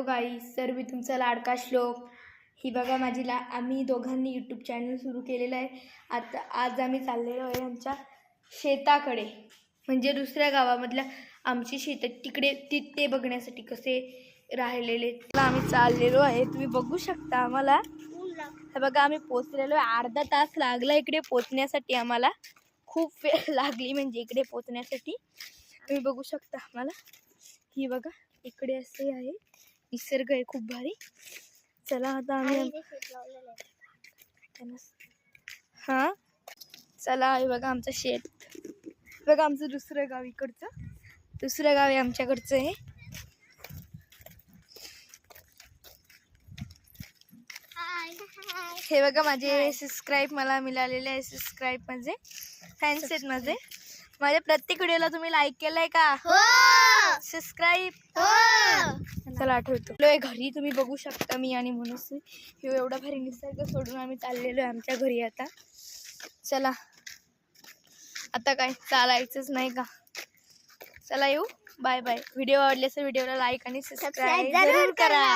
गाईस, तर मी तुमचा लाडका श्लोक. ही बघा आम्ही दोघांनी यूट्यूब चॅनल सुरू केलेलं आहे. आज आम्ही चाललेलो आहे आमच्या शेताकडे, म्हणजे दुसऱ्या गावामधल्या आमची शेत तिकडे ते बघण्यासाठी कसे राहिलेले आम्ही चाललेलो आहे. तुम्ही बघू शकता आम्हाला. हे बघा आम्ही पोचलेलो आहे. अर्धा तास लागला इकडे पोचण्यासाठी. आम्हाला खूप वेळ लागली म्हणजे इकडे पोचण्यासाठी. तुम्ही बघू शकता आम्हाला. ही बघा इकडे असे आहे, निसर्ग आहे खूप भारी. चला आता आम्ही चला हे बघा आमचं शेत. बघा आमचं दुसरं गाव, दुसरं गाव आहे आमच्याकडचं आहे. हे बघा माझे सबस्क्राईब मला मिळालेले आहे. सबस्क्राईब म्हणजे फॅन्स आहेत माझे. माझ्या प्रत्येक व्हिडिओला तुम्ही लाईक केलंय का? सबस्क्राईब. चला आठवतो घरी. तुम्ही बघू शकता मी आणि म्हणून एवढा भारी निसर्ग सोडून आम्ही चाललेलो आहे आमच्या घरी. चला आता काय चालायचंच नाही का? चला येऊ. Bye bye. व्हिडिओ आवडल्यास व्हिडिओला लाईक आणि सबस्क्राईब जरूर करा.